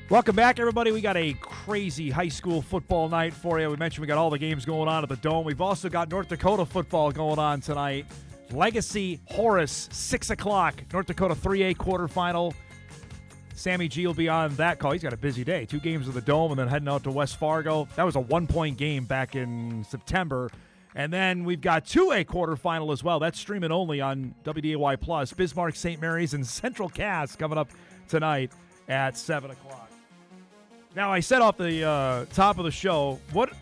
Welcome back, everybody. We got a crazy high school football night for you. We mentioned we got all the games going on at the Dome. We've also got North Dakota football going on tonight. Legacy Horace, 6 o'clock. North Dakota 3A quarterfinal. Sammy G will be on that call. He's got a busy day. 2 games at the Dome and then heading out to West Fargo. That was a 1-point game back in September. And then we've got 2A quarterfinal as well. That's streaming only on WDAY+. Bismarck, St. Mary's, and Central Cass coming up tonight at 7 o'clock. Now, I said off the top of the show, what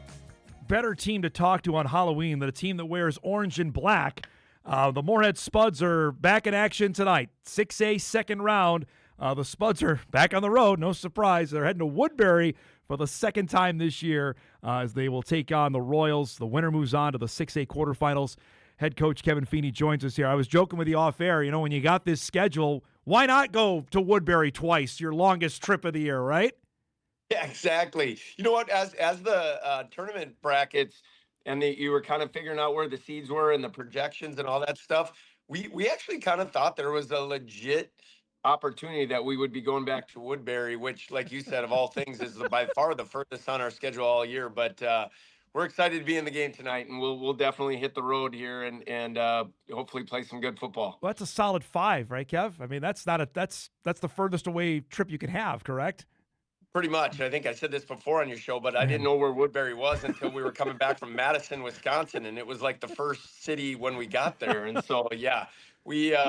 better team to talk to on Halloween than a team that wears orange and black? The Moorhead Spuds are back in action tonight. 6A second round. The Spuds are back on the road. No surprise. They're heading to Woodbury for the second time this year as they will take on the Royals. The winner moves on to the 6A quarterfinals. Head coach Kevin Feeney joins us here. I was joking with you off air. You know, when you got this schedule, why not go to Woodbury twice, your longest trip of the year, right? Yeah, exactly. You know what? As the tournament brackets and you were kind of figuring out where the seeds were and the projections and all that stuff, we actually kind of thought there was a legit opportunity that we would be going back to Woodbury, which, like you said, of all things, is by far the furthest on our schedule all year. But we're excited to be in the game tonight, and we'll definitely hit the road here and hopefully play some good football. Well, that's a solid 5, right, Kev? I mean, that's the furthest away trip you can have, correct? Pretty much. I think I said this before on your show, but I didn't know where Woodbury was until we were coming back from Madison, Wisconsin, and it was like the first city when we got there. And so, yeah, we're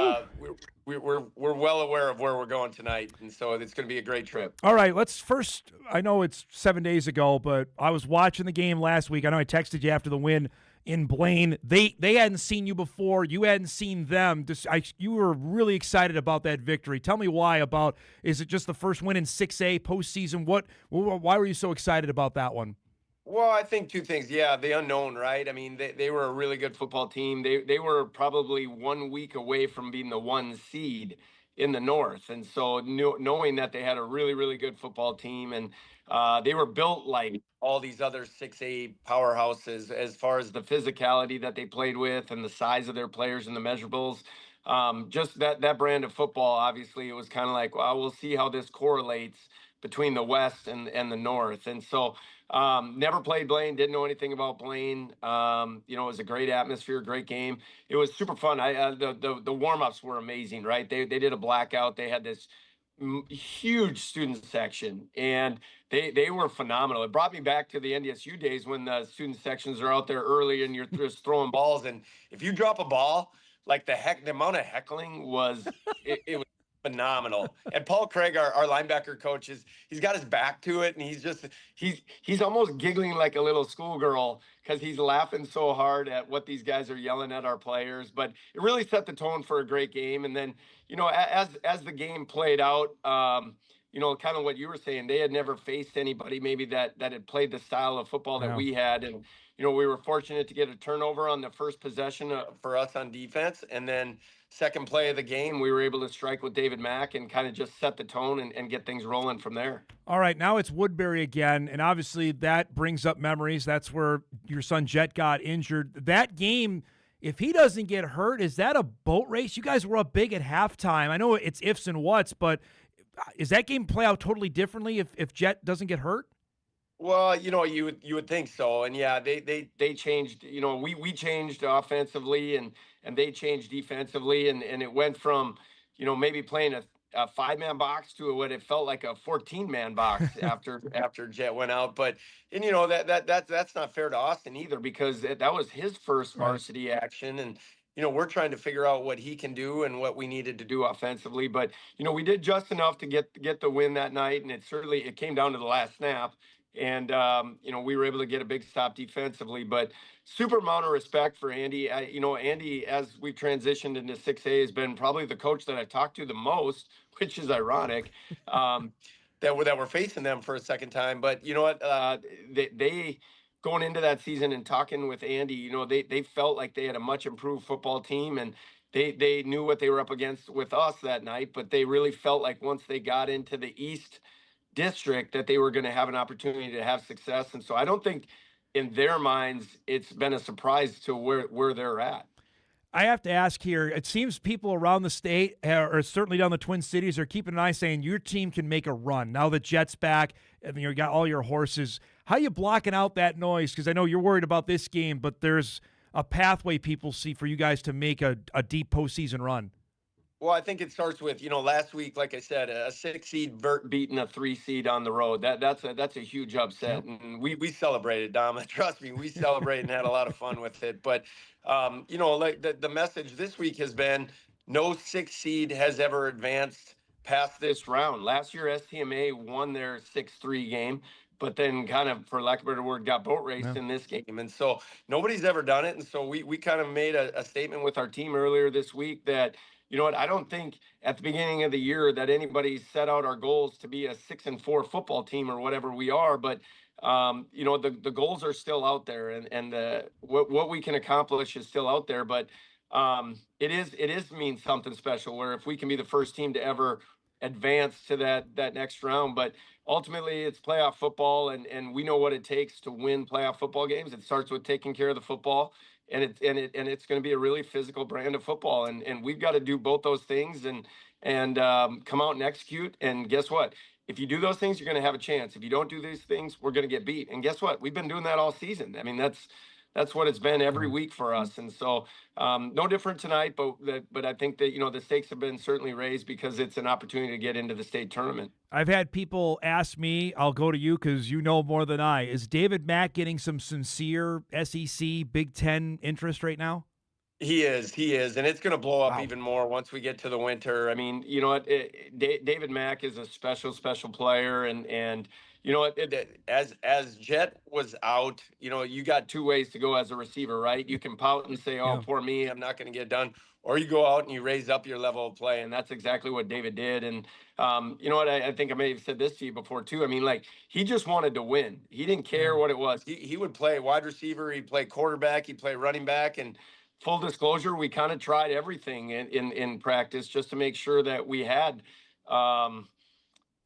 well aware of where we're going tonight, and so it's going to be a great trip. All right, let's first. I know it's 7 days ago, but I was watching the game last week. I know I texted you after the win in Blaine. They hadn't seen you before. You hadn't seen them. You were really excited about that victory. Tell me why. Is it just the first win in 6A postseason? Why were you so excited about that one? Well, I think 2 things. Yeah, the unknown, right? I mean, they were a really good football team. They were probably 1 week away from being the 1 seed in the North. And so knowing that they had a really, really good football team and they were built like all these other 6A powerhouses as far as the physicality that they played with and the size of their players and the measurables. Just that brand of football, obviously, it was kind of like, well, we'll see how this correlates between the West and the North. And so never played Blaine, didn't know anything about Blaine. It was a great atmosphere, great game. It was super fun. The warm-ups were amazing, right? They did a blackout. They had this huge student section, and they were phenomenal. It brought me back to the NDSU days when the student sections are out there early and you're just throwing balls. And if you drop a ball, like the amount of heckling was, it was phenomenal. And Paul Craig, our linebacker coach, he's got his back to it, and he's almost giggling like a little schoolgirl because he's laughing so hard at what these guys are yelling at our players. But it really set the tone for a great game. And then, as the game played out, kind of what you were saying, they had never faced anybody maybe that had played the style of football that we had. And we were fortunate to get a turnover on the first possession for us on defense, and then second play of the game, we were able to strike with David Mack and kind of just set the tone and get things rolling from there. All right, now it's Woodbury again, and obviously that brings up memories. That's where your son Jet got injured. That game, if he doesn't get hurt, is that a boat race? You guys were up big at halftime. I know it's ifs and whats, but is that game play out totally differently if Jet doesn't get hurt? Well, you would think so. And yeah, they changed, we changed offensively and they changed defensively, and it went from, maybe playing a 5-man box to what it felt like a 14-man box after Jet went out. But that's not fair to Austin either, because that was his first varsity action, and we're trying to figure out what he can do and what we needed to do offensively. But we did just enough to get the win that night, and it came down to the last snap. And, we were able to get a big stop defensively, but super amount of respect for Andy. Andy, as we've transitioned into 6A, has been probably the coach that I talked to the most, which is ironic, that we're facing them for a second time. But you know what? They going into that season and talking with Andy, they felt like they had a much improved football team, and they knew what they were up against with us that night, but they really felt like once they got into the East district that they were going to have an opportunity to have success. And so I don't think in their minds it's been a surprise to where they're at. I have to ask here, it seems people around the state, or certainly down the Twin Cities, are keeping an eye saying your team can make a run. Now the Jet's back, and you got all your horses. How you blocking out that noise? Because I know you're worried about this game, but there's a pathway people see for you guys to make a deep postseason run. Well, I think it starts with, last week, like I said, a 6 seed vert beating a 3 seed on the road. That's a huge upset, and we celebrated, Dom. Trust me, we celebrated and had a lot of fun with it. But like the message this week has been, no 6 seed has ever advanced past this round. Last year, STMA won their 6-3 game, but then kind of, for lack of a better word, got boat raced in this game. And so nobody's ever done it. And so we kind of made a statement with our team earlier this week that, you know what, I don't think at the beginning of the year that anybody set out our goals to be a 6-4 football team or whatever we are, but the goals are still out there, and what we can accomplish is still out there. But it is means something special, where if we can be the first team to ever advance to that next round. But ultimately it's playoff football, and we know what it takes to win playoff football games. It starts with taking care of the football, and it's going to be a really physical brand of football, and we've got to do both those things and come out and execute. And guess what? If you do those things, you're going to have a chance. If you don't do these things, we're going to get beat. And guess what? We've been doing that all season. I mean, that's what it's been every week for us. And so no different tonight, but I think that, the stakes have been certainly raised because it's an opportunity to get into the state tournament. I've had people ask me, I'll go to you because you know more than I, is David Mack getting some sincere SEC Big Ten interest right now? He is, and it's going to blow up even more once we get to the winter. I mean, you know what? David Mack is a special player, and you know what? As Jet was out, you got two ways to go as a receiver, right? You can pout and say, "Oh, poor me, I'm not going to get done," or you go out and you raise up your level of play, and that's exactly what David did. And you know what? I think I may have said this to you before too. I mean, like, he just wanted to win. He didn't care what it was. He would play wide receiver, he'd play quarterback, he'd play running back, and full disclosure, we kind of tried everything in practice just to make sure that we had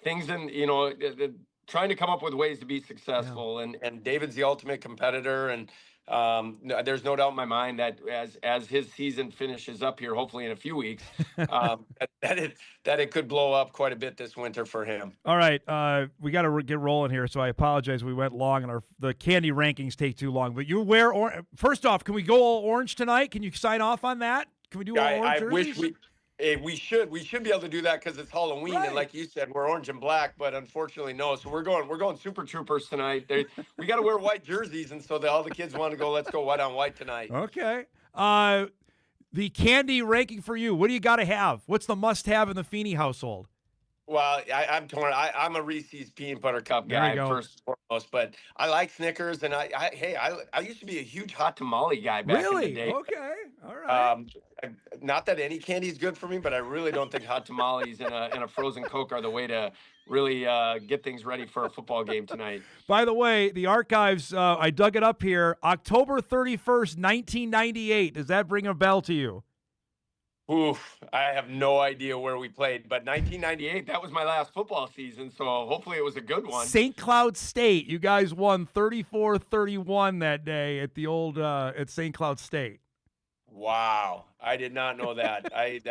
things in, trying to come up with ways to be successful. And David's the ultimate competitor. And there's no doubt in my mind that as his season finishes up here, hopefully in a few weeks, that it could blow up quite a bit this winter for him. All right, we got to get rolling here, so I apologize. We went long, and the candy rankings take too long. But you wear orange. First off, can we go all orange tonight? Can you sign off on that? Can we do all orange? I wish we should be able to do that because it's Halloween, right. And like you said, we're orange and black, but unfortunately no. So we're going Super Troopers tonight. We got to wear white jerseys, and so all the kids want to go. Let's go white on white tonight. Okay. The candy ranking for you. What do you got to have? What's the must-have in the Feeney household? Well, I'm torn. I'm a Reese's peanut butter cup guy first and foremost, but I like Snickers, and I used to be a huge hot tamale guy back in the day. Okay, all right. Not that any candy is good for me, but I really don't think hot tamales and a frozen Coke are the way to really get things ready for a football game tonight. By the way, the archives, I dug it up here. October 31st, 1998. Does that ring a bell to you? Oof, I have no idea where we played, but 1998, that was my last football season, so hopefully it was a good one. St. Cloud State. You guys won 34-31 that day at the old at St. Cloud State. Wow. I did not know that. I've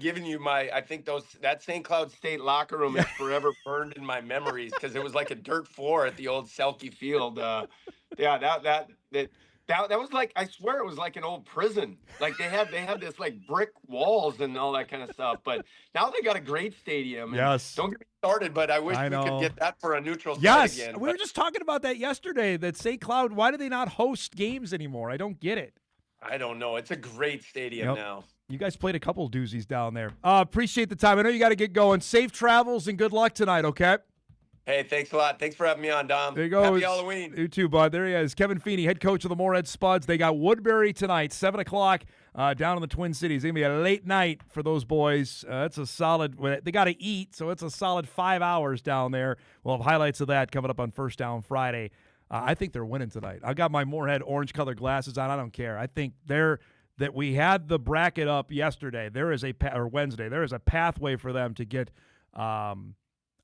given you I think that St. Cloud State locker room is forever burned in my memories because it was like a dirt floor at the old Selke Field. That was like, I swear it was like an old prison. Like they had this like brick walls and all that kind of stuff. But now they got a great stadium. Yes. Don't get me started, but I wish we could get that for a neutral site again. Yes, we were just talking about that yesterday, that St. Cloud, why do they not host games anymore? I don't get it. I don't know. It's a great stadium now. You guys played a couple doozies down there. Appreciate the time. I know you got to get going. Safe travels and good luck tonight, okay? Hey, thanks a lot. Thanks for having me on, Dom. There you go. Happy Halloween. You too, bud. There he is. Kevin Feeney, head coach of the Moorhead Spuds. They got Woodbury tonight, 7 o'clock down in the Twin Cities. It's going to be a late night for those boys. It's a solid – they got to eat, so it's a solid 5 hours down there. We'll have highlights of that coming up on First Down Friday. I think they're winning tonight. I got my Moorhead orange-colored glasses on. I don't care. I think that we had the bracket up yesterday. Or Wednesday. There is a pathway for them to get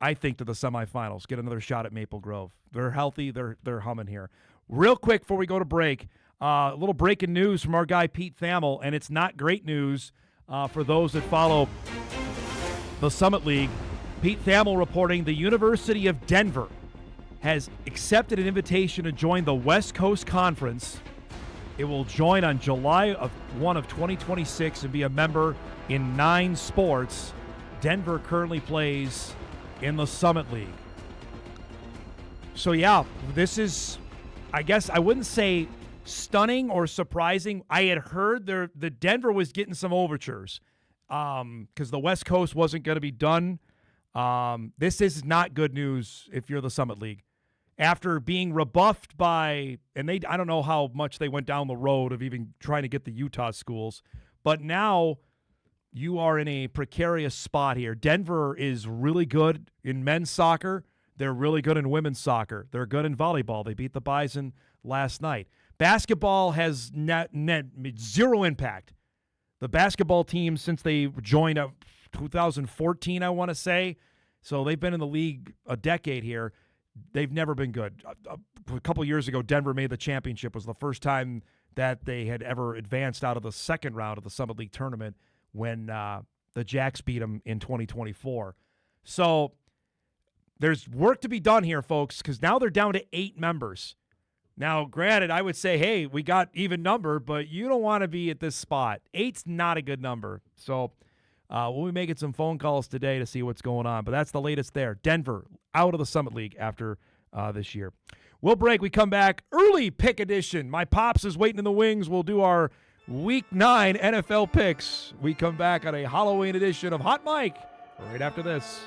I think to the semifinals, get another shot at Maple Grove. They're healthy. They're humming here. Real quick before we go to break, A little breaking news from our guy Pete Thamel, and it's not great news for those that follow the Summit League. Pete Thamel reporting the University of Denver has accepted an invitation to join the West Coast Conference. It will join on July 1 of 2026 and be a member in 9 sports. Denver currently plays in the Summit League. So, yeah, this is, I guess I wouldn't say stunning or surprising. I had heard the Denver was getting some overtures because the West Coast wasn't going to be done. This is not good news if you're the Summit League. After being rebuffed by, and I don't know how much they went down the road of even trying to get the Utah schools, but now you are in a precarious spot here. Denver is really good in men's soccer. They're really good in women's soccer. They're good in volleyball. They beat the Bison last night. Basketball has net zero impact. The basketball team, since they joined up 2014, I want to say, so they've been in the league a decade here. They've never been good. A couple years ago, Denver made the championship. It was the first time that they had ever advanced out of the second round of the Summit League tournament when the Jacks beat them in 2024. So there's work to be done here, folks, because now they're down to 8 members. Now, granted, I would say, hey, we got even number, but you don't want to be at this spot. 8's not a good number. So we'll be making some phone calls today to see what's going on. But that's the latest there. Denver out of the Summit League after this year. We'll break. We come back. Early pick edition. My Pops is waiting in the wings. We'll do our Week 9 NFL picks. We come back on a Halloween edition of Hot Mike right after this.